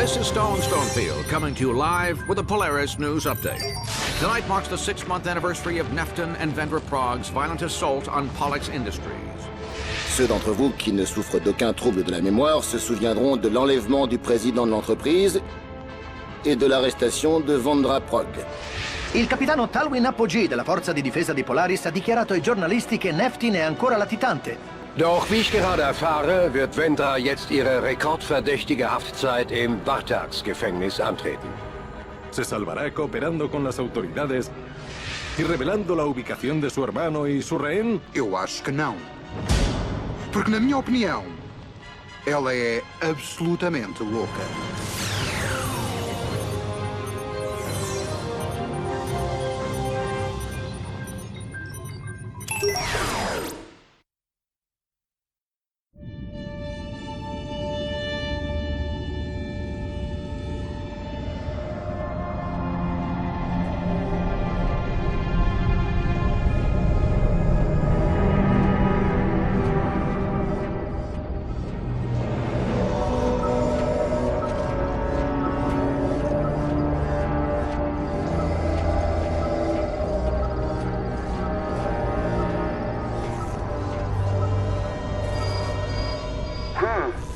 This is Stone Stonefield coming to you live with a Polaris News Update. Tonight marks the 6-month anniversary of Nefton and Vendra Prague's violent assault on Pollux Industries. Ceux d'entre vous qui ne souffrent d'aucun trouble de la mémoire se souviendront de l'enlèvement du président de l'entreprise et de l'arrestation de Vendra Prague. Il capitano Talwin Apogee della forza di difesa di Polaris ha dichiarato ai giornalisti che Neftin è ancora latitante. Doch wie ich gerade erfahre, wird Vendra jetzt ihre rekordverdächtige Haftzeit im Wartagsgefängnis antreten. Se salvará cooperando con las autoridades y revelando la ubicación de su hermano y su rehén. Eu acho que não. Porque, na minha opinião, ela é absolutamente louca.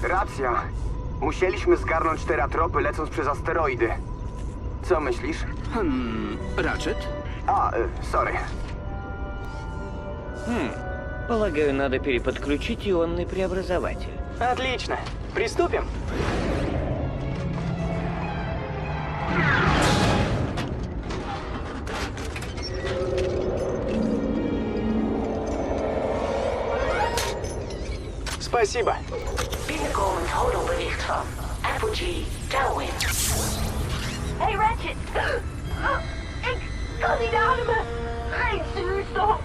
Racja. Musieliśmy zgarnąć te ratropy lecąc przez asteroidy. Co myślisz? Ratchet? Sorry. Полагаю, надо переподключить ионный преобразователь. Отлично. Приступим. Спасибо. Binnenkomend holobericht van Apogee Talwin. Hey Ratchet! Ik kan niet ademen! Geen zuurstof!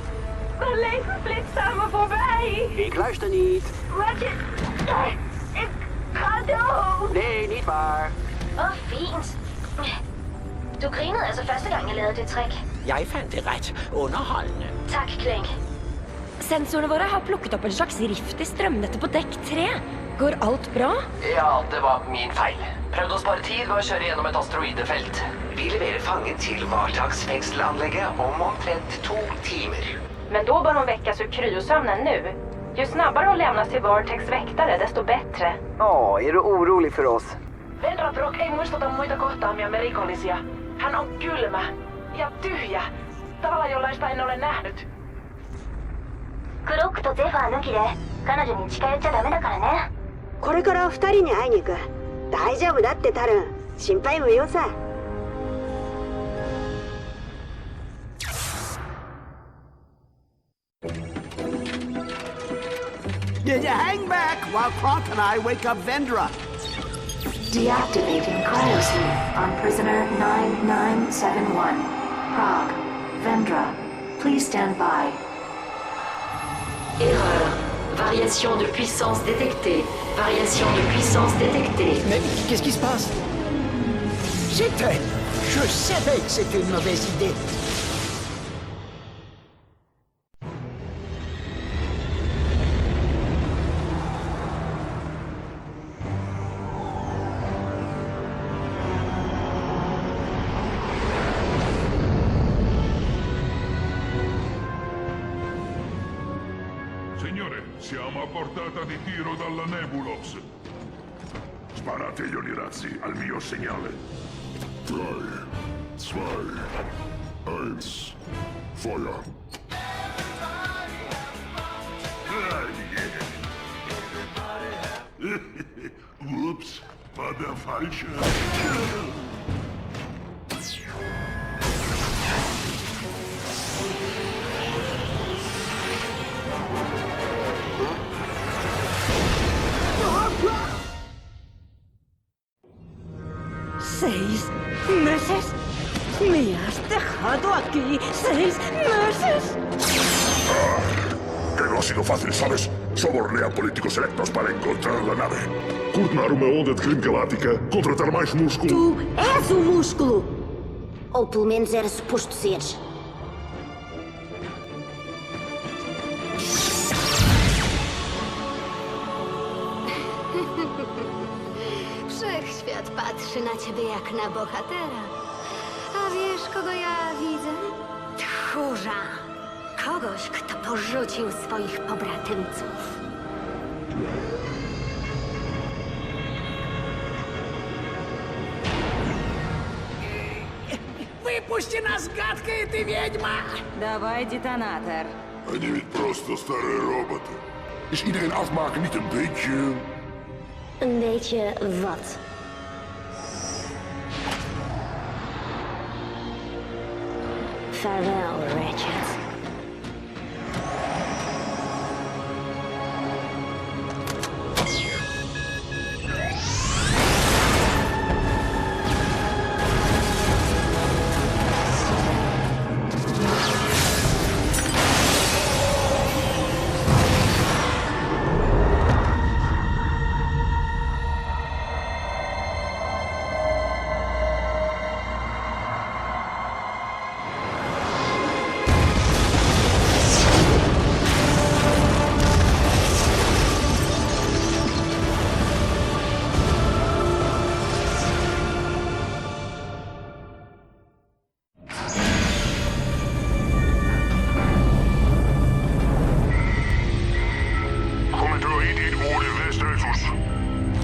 Mijn leven flitst aan me voorbij! Ik luister niet. Ratchet! Ik ga dood! Nee, niet waar. Fint. Du grinede altså første gang, jeg lavede det trick. Jeg fandt det ret underholdende. Tak, Clank. Sensorene våre har plukket opp en slags rift i strømnettet på dekk 3. Går alt bra? Ja, det var min feil. Prøvde å spare tid ved å kjøre gjennom et asteroidefelt. Vi leverer fangen til Vartagsfängselanlägget om omtrent 2 timer. Men då bör hon väckas ur kryosömnen nu. Ju snabbare hon lämnas till Vortex väktare, desto bättre. Är du orolig för oss? Vendra Prague ei muistuta muita kohtaamiamme rikollisia. Hän on kylmä ja tyhjä. Tavalla jollaista en ole nähnyt. クロックとゼファー抜きで彼女に近寄っちゃダメだからね。これから2人に会いに行く。大丈夫だってタルン。心配無用さ。Did you hang back while Kronk and I wake up Vendra? Deactivating cryosleep on prisoner 9971. Prague. Vendra. Please stand by. Erreur. Variation de puissance détectée. Variation de puissance détectée. Mais qu'est-ce qui se passe? Je savais que c'était une mauvaise idée. Signore, siamo a portata di tiro dalla Nebulos. Sparateglieli razzi al mio segnale. 3, 2, 1, Feuer. Ups, war der falsche. ¿6 meses? ¿Me has dejado aquí 6 meses? Que no ha sido fácil, ¿sabes? Soborné a políticos electos para encontrar la nave. Coordenar uma onda de crime galáctica, contratar mais músculo. Tu és o músculo! Ou pelo menos era suposto seres. Wszechświat Patrzy na ciebie jak na bohatera. A wiesz, kogo ja widzę? Tchórza. Kogoś, kto porzucił swoich pobratymców. Выпусти нас, гадкая ты ведьма! Давай детонатор. Они ведь просто старые роботы. Is iedereen afmaken niet een beetje... Een beetje wat? Vaarwel, Ratchet.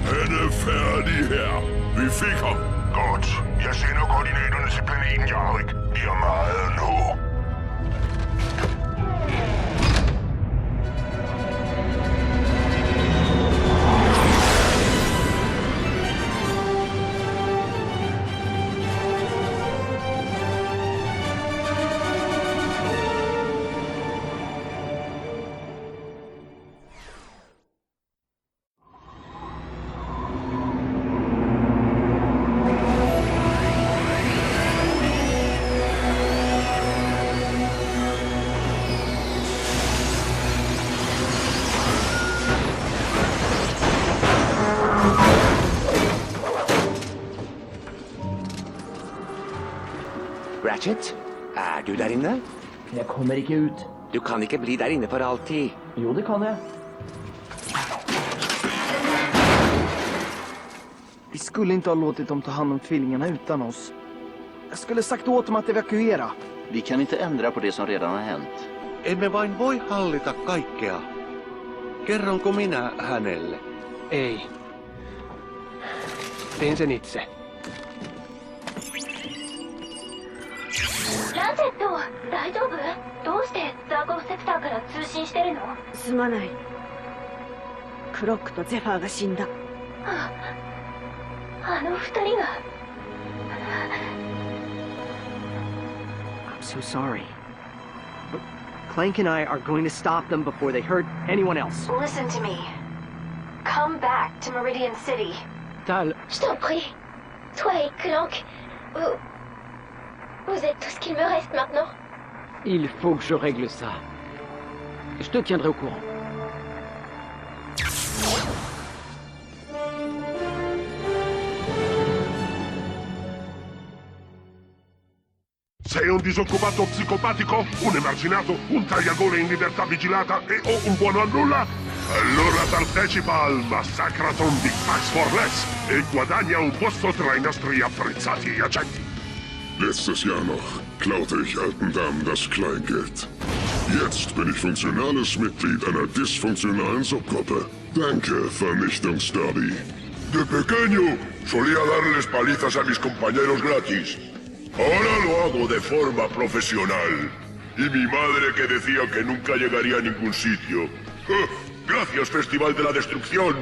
Han er færdig her. Vi fik ham. Godt. Jeg sender koordinaterne til planeten Jarek. De har meget at nå. Ratchet, er du der inne? Jeg kommer ikke ut. Du kan ikke bli der inne for alltid. Jo, det kan jeg. Vi skulle inte ha låtit dem ta hand om tvillingarna utan oss. Jag skulle sagt åt dem att evakuera. Vi kan inte ändra på det som redan har hänt. Emme vain voi hallita kaikkea. Kerronko minä hänelle? Ei. Teen sen itse. ランチェット、大丈夫？どうしてザーゴフセクターから通信してるの？すまない。クロックとゼファーが死んだ。あの二人が。I'm so sorry. But Clank and I are going to stop them before they hurt anyone else. Listen to me. Come back to Meridian City. Tal. Je t'en prie. Toi et Clank, vous êtes tout ce qu'il me reste maintenant. Il faut que je règle ça. Je te tiendrai au courant. Sei un disoccupato psicopatico, un emarginato, un tagliagole in libertà vigilata e o un buono a nulla? Allora partecipa al Massacrathon di Max for Less e guadagna un posto tra i nostri apprezzati agenti. Letztes Jahr noch klaute ich alten Damen das Kleingeld. Jetzt bin ich funktionales Mitglied einer dysfunktionalen Subgruppe. Danke, Vernichtungsderby. De pequeño solía darles palizas a mis compañeros gratis. Ahora lo hago de forma profesional. Y mi madre que decía que nunca llegaría a ningún sitio. Gracias, Festival de la Destrucción.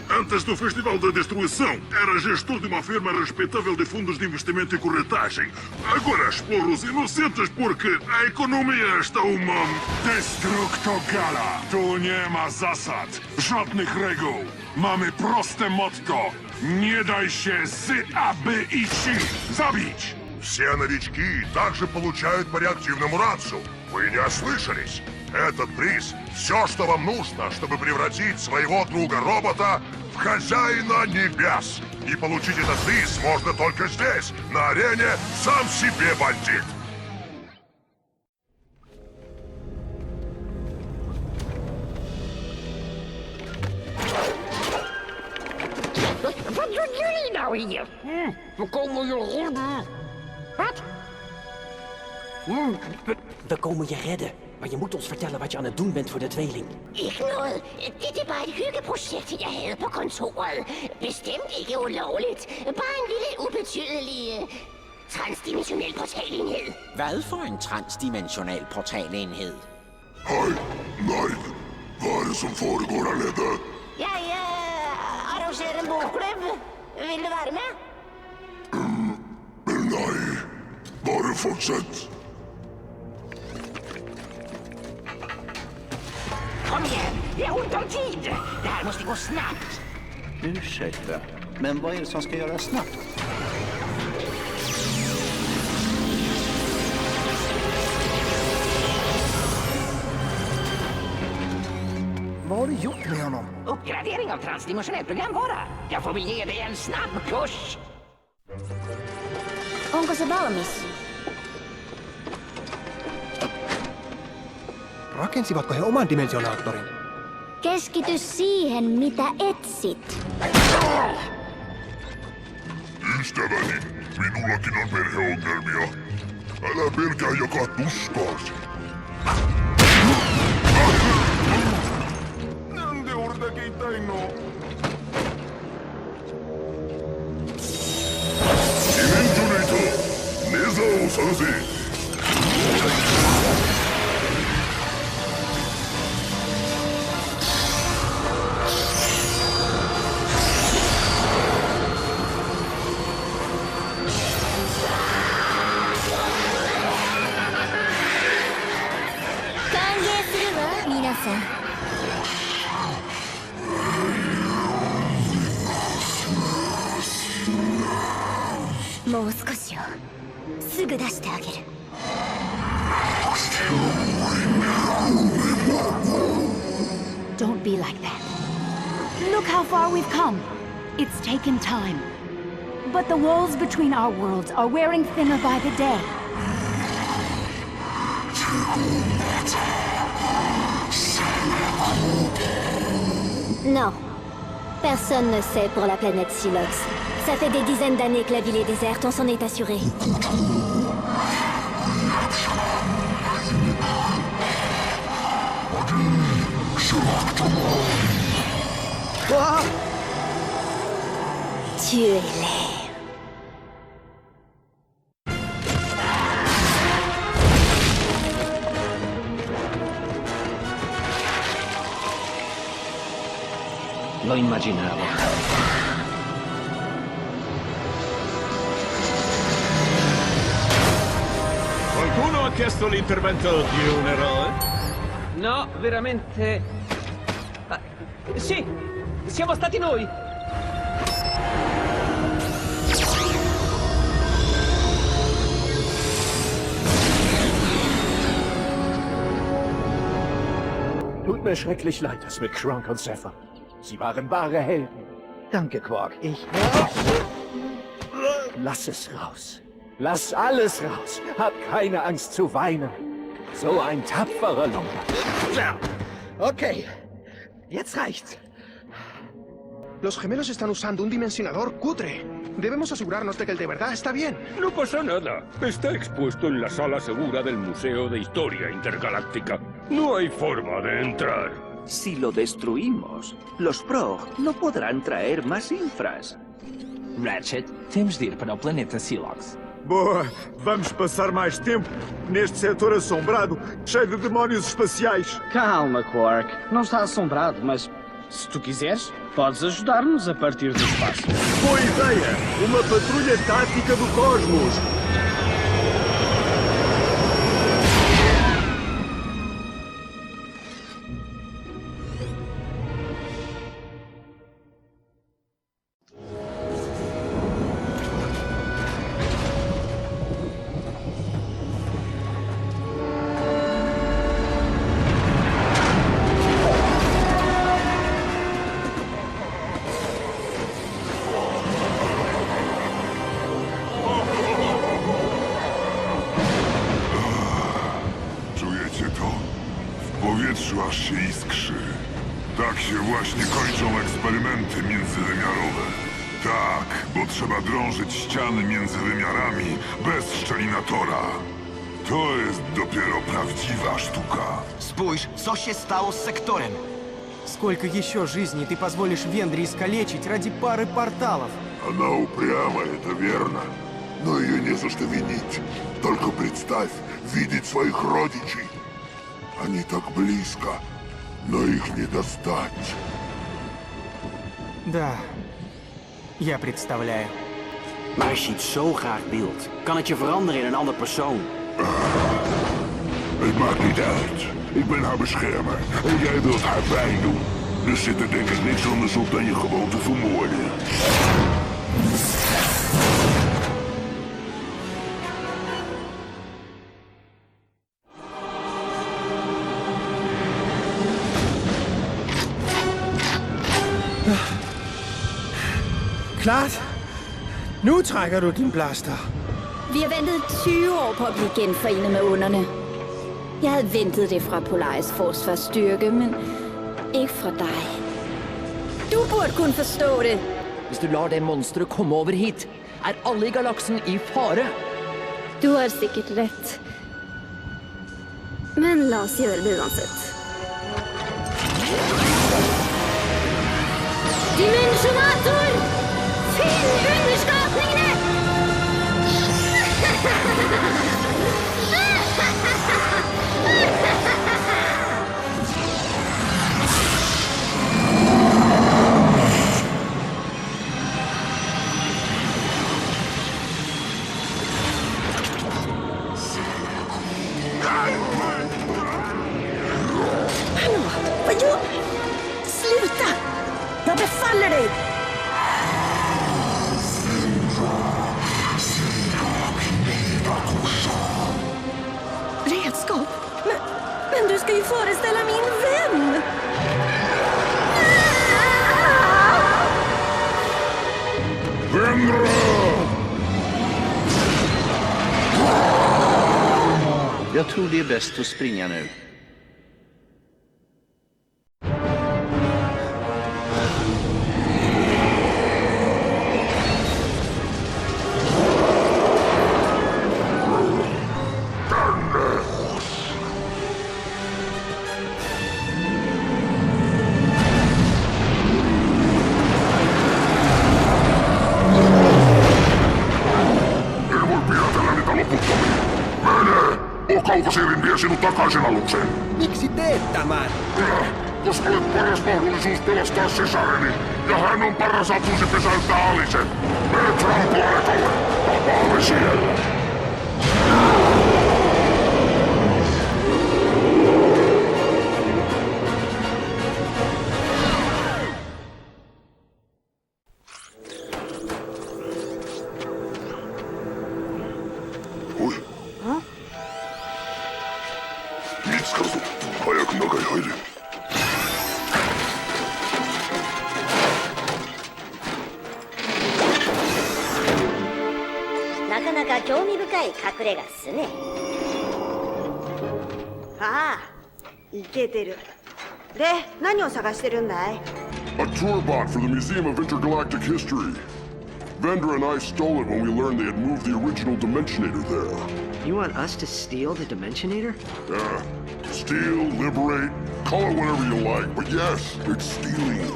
Antes do Festival da Destruição, era gestor de uma firma respeitável de fundos de investimento e corretagem. Agora exploro os inocentes porque a ekonomia está uma... Destrukto Gala. Tu nie ma zasad, żadnych reguł. Mamy proste motto. Nie daj się z, aby и ci zabić. Все новички также получают по реактивному ранцу. Вы не ослышались? Этот приз — все, что вам нужно, чтобы превратить своего друга-робота в хозяина небес. И получить этот приз можно только здесь, на арене «Сам себе бандит». What you doing now, asteroïde. We komen je redden. Wat? We komen je redden. Maar je moet ons vertellen wat je aan het doen bent voor de tweeling. Ikke noget. Det er bare et hyggeprojekt, jeg havde på kontoret. Bestemt ikke ulovligt. Bare en lille ubetydelig transdimensionel portalenhed. Hvad for en transdimensional portalenhed? Hej, nej. Hvad er det, som foregår dernede? Jeg arrangerer en bokklubb. Vil du være med? Nej. Bare fortsæt. Kom igen, det är ont om tid. Det här måste gå snabbt. Ursäkta, men vad är det som ska göras snabbt? Vad har du gjort med honom? Uppgradering av transdimensionell programvara. Jag får väl ge dig en snabb kurs. Onko se valmis? Rakensivatko he oman dimensionaattorin? Keskity siihen, mitä etsit. Ystäväni, minullakin on perheongelmia. Älä pelkää jakaa tuskaasi. Dimensionator, Nezaを探せ。もう少しよ。すぐ出してあげる。Don't be like that. Look how far we've come. It's taken time. But the walls between our worlds are wearing thinner by the day. Non. Personne ne sait pour la planète Silox. Ça fait des dizaines d'années que la ville est déserte, on s'en est assuré. Tu es laid. Lo immaginavo. Qualcuno ha chiesto l'intervento di un eroe? No, veramente... Ah, sì, siamo stati noi! Tut mir schrecklich leid, das mit Shrunk und Zephyr. Sie waren wahre Helden. Danke, Quark. Lass es raus. Lass alles raus. Hab keine Angst zu weinen. So ein tapferer Lumper. Ok. Jetzt reicht's. Los gemelos están usando un dimensionador cutre. Debemos asegurarnos de que el de verdad está bien. No pasa nada. Está expuesto en la sala segura del Museo de Historia Intergaláctica. No hay forma de entrar. Si lo destruimos, los Prog no podrán traer más infras. Ratchet, temos de ir para o planeta Silox. Boa, vamos passar mais tempo neste setor assombrado, cheio de demónios espaciais. Calma, Quark. Não está assombrado, mas se tu quiseres, podes ajudar-nos a partir do espaço. Boa ideia! Uma patrulha tática do cosmos! Aż się iskrzy. Tak się właśnie kończą eksperymenty międzywymiarowe. Tak, bo trzeba drążyć ściany między wymiarami bez szczelinatora. To jest dopiero prawdziwa sztuka. Spójrz, co się stało z sektorem. Сколько еще жизней ты позволишь Вендре искалечить ради пары порталов? Она упряма, это верно. Но ее не за что винить. Только представь, видеть своих родичей. Они так близко, но их не достать. Да, я представляю. Maar als je het zo graag wilt, kan het je veranderen in een ander persoon. Het maakt niet uit. Ik ben haar beschermer en jij wilt haar pijn doen. Dus zit er denk ik niks anders op dan je gewoon te vermoorden. Klart. Nu trækker du din blaster. Vi har ventet 20 år på at blive genforenet med underne. Jeg havde ventet det fra Polaris forsvarsstyrke, men ikke fra dig. Du burde kunne forstå det. Hvis du lar det monstret komme over hit, alle i galaksen i fare. Du har sikkert rätt. Men la oss göra det uansett. Dimensionator! Finn underskapningene! Hallå, vad gör... Sluta! Jag befaller dig! Redskap? Men du ska ju föreställa min vän! Vendra! Jag tror det är bäst att springa nu. Kaukasirin vie sinut takaisin alukseen. Miksi teet tämän? Koska olet paras mahdollisuus pelastaa sisareni. Ja hän on paras apusi pysäyttää Alisen. Mene Tramplaetolle. Tapaamme siellä. A tour bot for the Museum of Intergalactic History. Vendra and I stole it when we learned they had moved the original Dimensionator there. You want us to steal the Dimensionator? Yeah. Steal, liberate, call it whatever you like, but yes, it's stealing.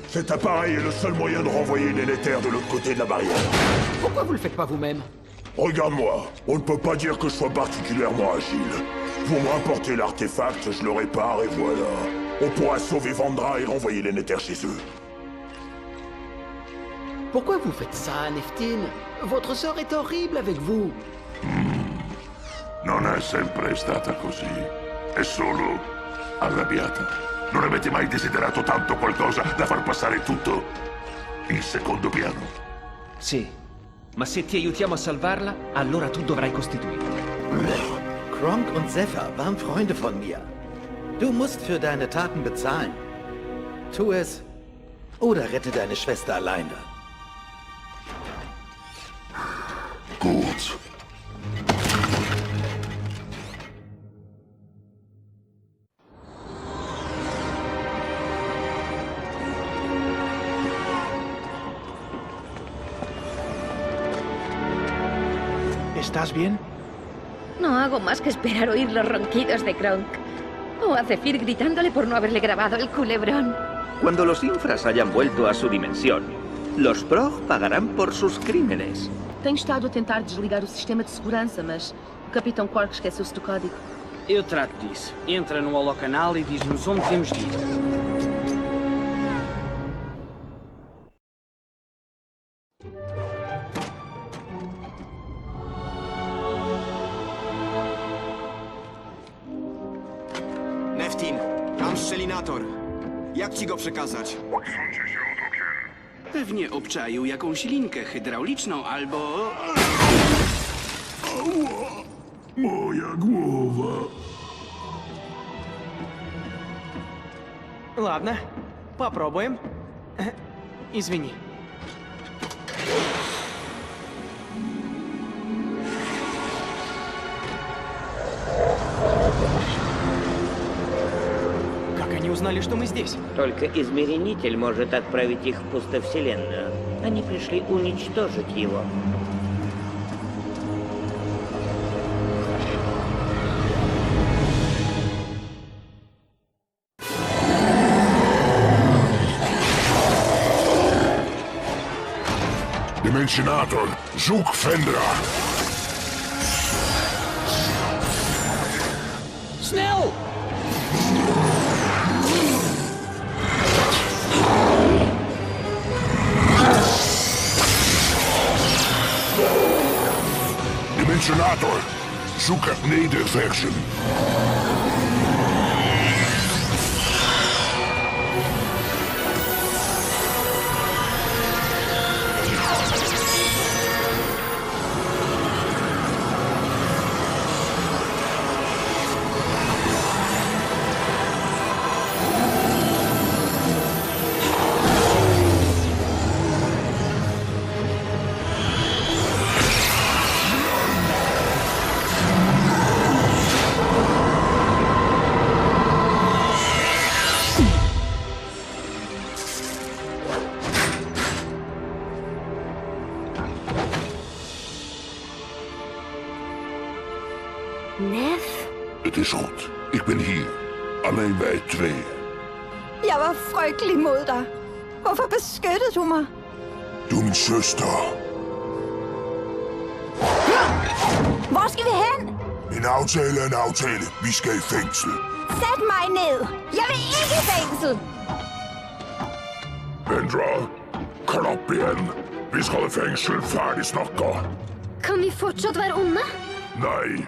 Cet appareil est le seul moyen de renvoyer les Néther de l'autre côté de la barrière. Pourquoi vous le faites pas vous-même? Regarde-moi, on ne peut pas dire que je sois particulièrement agile. Vous me rapportez l'artefact, je le répare et voilà. On pourra sauver Vendra et renvoyer les Néther chez eux. Pourquoi vous faites ça, Neftine? Votre sœur est horrible avec vous. Non è sempre stata così. È solo arrabbiata. Non avete mai desiderato tanto qualcosa da far passare tutto in secondo piano? Sì, ma se ti aiutiamo a salvarla, allora tu dovrai costituirti. Kronk und Zephyr waren Freunde von mir. Du musst für deine Taten bezahlen. Tu es oder rette deine Schwester alleine. Gut. ¿Estás bien? No hago más que esperar oír los ronquidos de Kronk. O a Zephyr gritándole por no haberle grabado el culebrón. Cuando los infras hayan vuelto a su dimensión, los Prog pagarán por sus crímenes. Tenho estado a tentar desligar o sistema de segurança, mas o Capitão Quark esqueceu-se do código. Eu trato disso. Entra no holocanal e diz-nos onde temos de ir. Neftin, mam szczelinator. Jak ci go przekazać? Pewnie obczaił jakąś linkę hydrauliczną albo... Moja głowa. Ладно, попробуем. Извини. Как они узнали, что мы здесь? Только измеренитель может отправить их в пустовселенную. Они пришли уничтожить его. Dimensionator, zoek Vendra. Snel! Dimensionator, zoek het nederversen. Nef? Het is goed. Ik ben hier. Alleen wij twee. Jeg var frygtelig mod dig. Hvorfor beskyttede du mig? Du er min søster. Hvor skal vi hen? En aftale er en aftale. Vi skal i fængsel. Sæt mig ned. Jeg vil ikke i fængsel. Vendra, kom op igjen. Vi skal i fengsel ferdig snakka. Kan vi fortsatt være onde? Nei.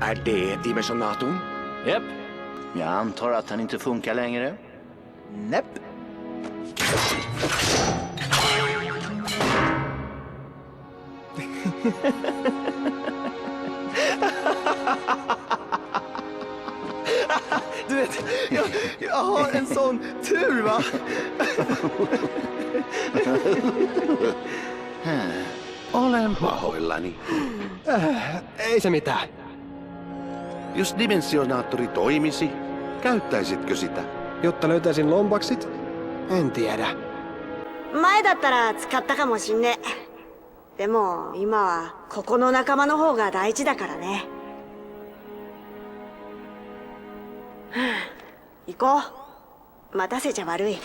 Är det dimensionatorn? Japp. Jag antar att han inte funkar längre. Näpp. Du vet, jag har en sån tur, va? Olen pahoillani. Ei se mitään. Jos dimensionaattori toimisi, käyttäisitkö sitä? Jotta löytäisin lompaksit? En tiedä. 前だったら使ったかもしんねえ。でも今はここの仲間の方が大事だからね。はあ、行こう。待たせちゃ悪い。